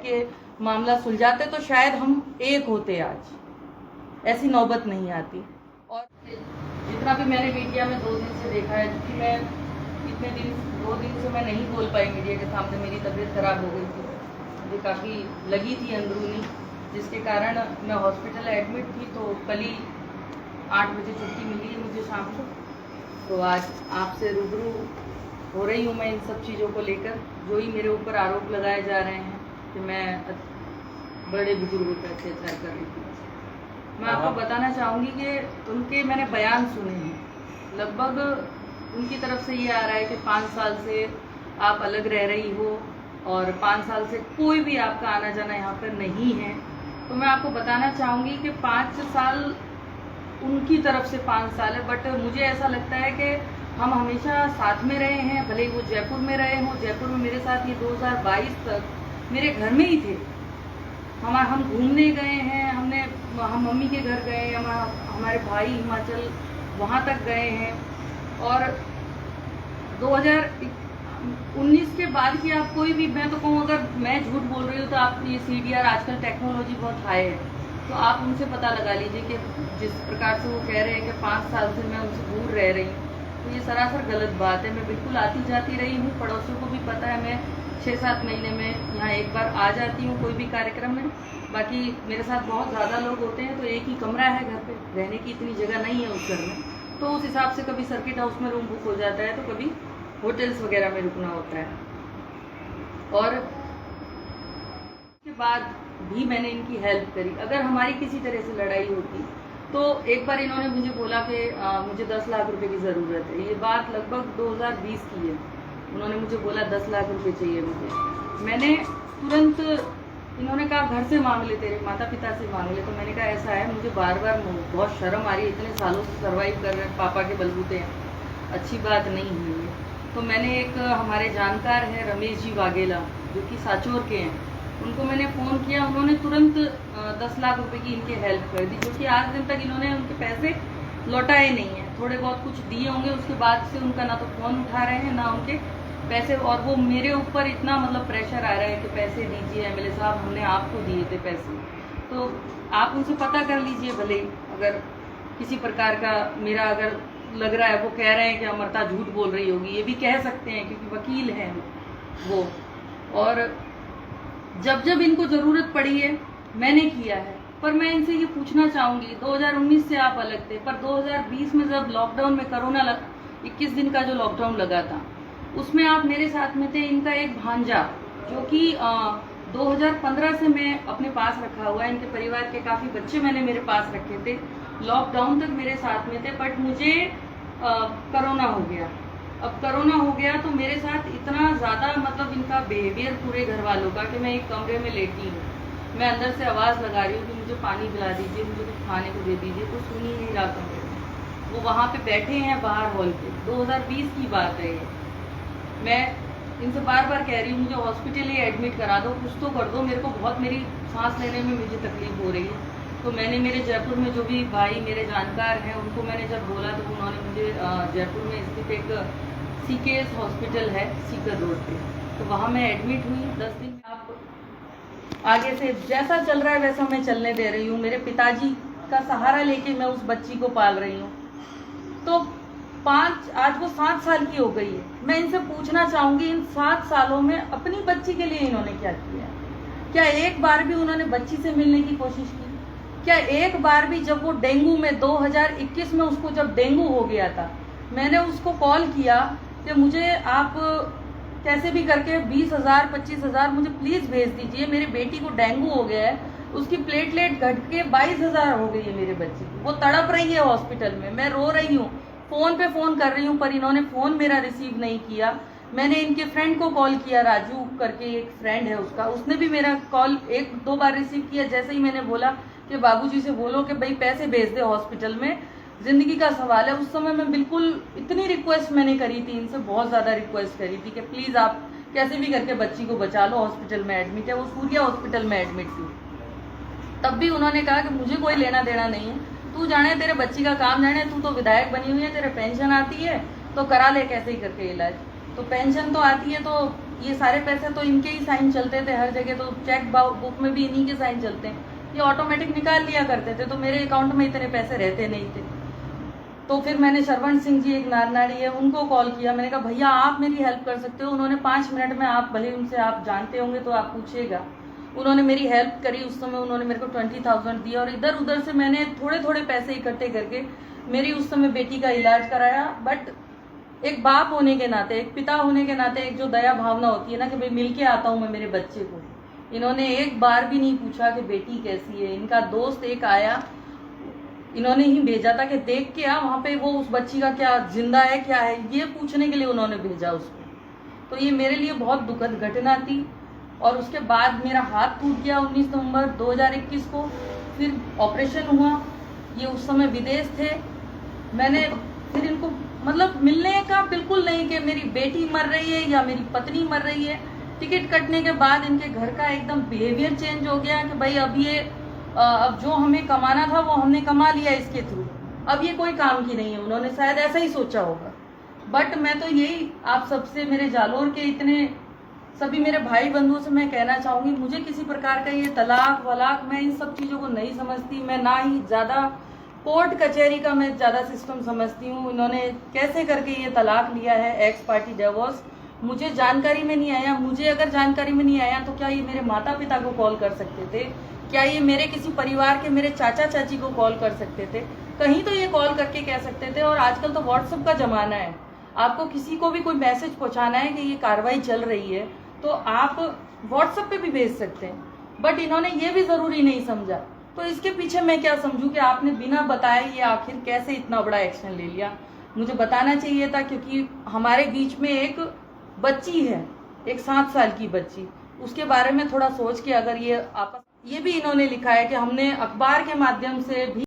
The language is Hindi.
के मामला सुलझाते तो शायद हम एक होते आज, ऐसी नौबत नहीं आती। और जितना भी मैंने मीडिया में 2 दिन से देखा है, क्योंकि मैं इतने दिन 2 दिन से मैं नहीं बोल पाई मीडिया के सामने, मेरी तबीयत खराब हो गई थी, मुझे काफ़ी लगी थी अंदरूनी, जिसके कारण मैं हॉस्पिटल एडमिट थी। तो कल ही 8 बजे छुट्टी मिली है मुझे शाम को। तो आज आपसे रूबरू हो रही हूँ मैं इन सब चीज़ों को लेकर, जो ही मेरे ऊपर आरोप लगाए जा रहे हैं कि मैं बड़े बुजुर्गों पर अत्याचार कर रही थी। मैं आपको बताना चाहूँगी कि उनके मैंने बयान सुने हैं, लगभग उनकी तरफ से ये आ रहा है कि 5 साल से आप अलग रह रही हो और 5 साल से कोई भी आपका आना जाना यहाँ पर नहीं है। तो मैं आपको बताना चाहूँगी कि 5 साल उनकी तरफ से 5 साल है, बट मुझे ऐसा लगता है कि हम हमेशा साथ में रहे हैं, भले ही वो जयपुर में रहे हों। जयपुर में मेरे साथ ये 2022 तक मेरे घर में ही थे। हम घूमने गए हैं, हम मम्मी के घर गए, हमारे भाई हिमाचल वहाँ तक गए हैं। और 2019 के बाद की आप कोई भी, मैं तो कहूँ अगर मैं झूठ बोल रही हूँ तो आप ये CDR, आजकल टेक्नोलॉजी बहुत हाई है, तो आप उनसे पता लगा लीजिए कि जिस प्रकार से वो कह रहे हैं कि 5 साल से मैं उनसे दूर रह रही हूँ, तो ये सरासर गलत बात है। मैं बिल्कुल आती जाती रही हूँ, पड़ोसियों को भी पता है, मैं 6-7 महीने में यहाँ एक बार आ जाती हूँ कोई भी कार्यक्रम में। बाकी मेरे साथ बहुत ज़्यादा लोग होते हैं तो एक ही कमरा है घर पे, रहने की इतनी जगह नहीं है उस घर में, तो उस हिसाब से कभी सर्किट हाउस में रूम बुक हो जाता है, तो कभी होटल्स वगैरह में रुकना होता है। और उसके बाद भी मैंने इनकी हेल्प करी। अगर हमारी किसी तरह से लड़ाई होती तो एक बार इन्होंने मुझे बोला कि मुझे 10 लाख रुपए की ज़रूरत है। ये बात लगभग 2020 की है। उन्होंने मुझे बोला 10 लाख रुपए चाहिए मुझे। मैंने तुरंत, इन्होंने कहा घर से मांग ले, तेरे माता पिता से मांग ले। तो मैंने कहा ऐसा है, मुझे बार बार बहुत शर्म आ रही है, इतने सालों से सर्वाइव कर रहे हैं, पापा के बलबूते हैं, अच्छी बात नहीं है ये। तो मैंने एक हमारे जानकार हैं रमेश जी वाघेला, जो कि साचोर के हैं, उनको मैंने फ़ोन किया। उन्होंने तुरंत 10 लाख रुपए की इनकी हेल्प कर दी, जो कि आज दिन तक इन्होंने उनके पैसे लौटाए नहीं हैं। थोड़े बहुत कुछ दिए होंगे, उसके बाद से उनका ना तो फ़ोन उठा रहे हैं, ना उनके पैसे। और वो मेरे ऊपर इतना मतलब प्रेशर आ रहा है कि पैसे दीजिए MLA साहब, हमने आपको दिए थे पैसे। तो आप उनसे पता कर लीजिए, भले अगर किसी प्रकार का मेरा अगर लग रहा है, वो कह रहे हैं कि अमृता झूठ बोल रही होगी, ये भी कह सकते हैं क्योंकि वकील हैं वो। और जब जब इनको ज़रूरत पड़ी है मैंने किया है। पर मैं इनसे ये पूछना चाहूँगी, 2019 से आप अलग थे, पर 2020 में जब लॉकडाउन में 21 दिन का जो लॉकडाउन लगा था, उसमें आप मेरे साथ में थे। इनका एक भांजा, जो कि 2015 से मैं अपने पास रखा हुआ है, इनके परिवार के काफ़ी बच्चे मैंने मेरे पास रखे थे, लॉकडाउन तक मेरे साथ में थे। बट मुझे कोरोना हो गया। अब कोरोना हो गया तो मेरे साथ इतना ज़्यादा मतलब इनका बिहेवियर पूरे घर वालों का, कि मैं एक कमरे में लेटी हूँ, मैं अंदर से आवाज़ लगा रही हूँ कि मुझे पानी पिला दीजिए, मुझे कुछ खाने को दे दीजिए, तो सुन ही नहीं रहा कमरे में। वो वहाँ पे बैठे हैं बाहर हॉल पे। 2020 की बात है ये। मैं इनसे बार बार कह रही हूँ मुझे हॉस्पिटल ही एडमिट करा दो, कुछ तो कर दो, मेरे को बहुत, मेरी सांस लेने में मुझे तकलीफ हो रही है। तो मैंने मेरे जयपुर में जो भी भाई मेरे जानकार हैं, उनको मैंने जब बोला तो उन्होंने मुझे जयपुर में स्थित एक CKS हॉस्पिटल है सीकर रोड पे, तो वहाँ मैं एडमिट हुई 10 दिन में। आप आगे से जैसा चल रहा है वैसा मैं चलने दे रही हूँ। मेरे पिताजी का सहारा लेके मैं उस बच्ची को पाल रही हूँ। तो आज वो 7 साल की हो गई है। मैं इनसे पूछना चाहूँगी, इन 7 सालों में अपनी बच्ची के लिए इन्होंने क्या किया? क्या एक बार भी उन्होंने बच्ची से मिलने की कोशिश की? क्या एक बार भी, जब वो डेंगू में 2021 में उसको जब डेंगू हो गया था, मैंने उसको कॉल किया कि मुझे आप कैसे भी करके 20,000 25,000 मुझे प्लीज़ भेज दीजिए, मेरी बेटी को डेंगू हो गया है, उसकी प्लेटलेट घट के 22,000 हो गई है मेरे बच्चे की, वो तड़प रही है हॉस्पिटल में, मैं रो रही हूँ, फ़ोन पे फ़ोन कर रही हूँ, पर इन्होंने फ़ोन मेरा रिसीव नहीं किया। मैंने इनके फ्रेंड को कॉल किया, राजू करके एक फ्रेंड है उसका, उसने भी मेरा कॉल 1-2 बार रिसीव किया। जैसे ही मैंने बोला कि बाबूजी से बोलो कि भाई पैसे भेज दे, हॉस्पिटल में ज़िंदगी का सवाल है, उस समय मैं बिल्कुल इतनी रिक्वेस्ट मैंने करी थी इनसे, बहुत ज़्यादा रिक्वेस्ट करी थी कि प्लीज़ आप कैसे भी करके बच्ची को बचा लो, हॉस्पिटल में एडमिट है, वो सूर्या हॉस्पिटल में एडमिट थी। तब भी उन्होंने कहा कि मुझे कोई लेना देना नहीं है, तू जाने, तेरे बच्ची का काम जाने, तू तो विधायक बनी हुई है, तेरे पेंशन आती है तो करा ले कैसे ही करके इलाज। तो पेंशन तो आती है, तो ये सारे पैसे तो इनके ही साइन चलते थे हर जगह, तो चेक बुक में भी इन्हीं के साइन चलते हैं, ये ऑटोमेटिक निकाल लिया करते थे, तो मेरे अकाउंट में इतने पैसे रहते नहीं थे। तो फिर मैंने शरवण सिंह जी, एक नारनाड़ी है, उनको कॉल किया। मैंने कहा भैया आप मेरी हेल्प कर सकते हो? उन्होंने 5 मिनट में, आप भले उनसे आप जानते होंगे तो आप पूछिएगा, उन्होंने मेरी हेल्प करी। उस समय उन्होंने मेरे को 20,000 दिया और इधर उधर से मैंने थोड़े थोड़े पैसे इकट्ठे करके मेरी उस समय बेटी का इलाज कराया। बट एक बाप होने के नाते, एक पिता होने के नाते, एक जो दया भावना होती है ना कि भाई मिल के आता हूँ मैं मेरे बच्चे को, इन्होंने एक बार भी नहीं पूछा कि बेटी कैसी है। इनका दोस्त एक आया, इन्होंने ही भेजा था कि देख के आ वहाँ पे वो उस बच्ची का क्या जिंदा है क्या है, ये पूछने के लिए उन्होंने भेजा उसको। तो ये मेरे लिए बहुत दुखद घटना थी। और उसके बाद मेरा हाथ टूट गया 19 नवंबर 2021 को, फिर ऑपरेशन हुआ। ये उस समय विदेश थे। मैंने फिर इनको मतलब मिलने का बिल्कुल नहीं कि मेरी बेटी मर रही है या मेरी पत्नी मर रही है। टिकट कटने के बाद इनके घर का एकदम बिहेवियर चेंज हो गया कि भाई अब ये अब जो हमें कमाना था वो हमने कमा लिया इसके थ्रू, अब ये कोई काम की नहीं है। उन्होंने शायद ऐसा ही सोचा होगा। बट मैं तो यही आप सबसे, मेरे जालोर के इतने सभी मेरे भाई बंधुओं से मैं कहना चाहूंगी, मुझे किसी प्रकार का ये तलाक वलाक, मैं इन सब चीज़ों को नहीं समझती। मैं ना ही ज़्यादा कोर्ट कचहरी का मैं ज़्यादा सिस्टम समझती हूँ। इन्होंने कैसे करके ये तलाक लिया है, एक्स पार्टी डिवोर्स, मुझे जानकारी में नहीं आया। मुझे अगर जानकारी में नहीं आया तो क्या ये मेरे माता पिता को कॉल कर सकते थे? क्या ये मेरे किसी परिवार के मेरे चाचा चाची को कॉल कर सकते थे? कहीं तो ये कॉल करके कह सकते थे। और आजकल तो व्हाट्सएप का ज़माना है, आपको किसी को भी कोई मैसेज पहुँचाना है कि ये कार्रवाई चल रही है तो आप व्हाट्सएप पे भी भेज सकते हैं। बट इन्होंने ये भी ज़रूरी नहीं समझा। तो इसके पीछे मैं क्या समझूं कि आपने बिना बताए ये आखिर कैसे इतना बड़ा एक्शन ले लिया? मुझे बताना चाहिए था, क्योंकि हमारे बीच में एक बच्ची है, एक 7 साल की बच्ची, उसके बारे में थोड़ा सोच के अगर ये भी इन्होंने लिखा है कि हमने अखबार के माध्यम से भी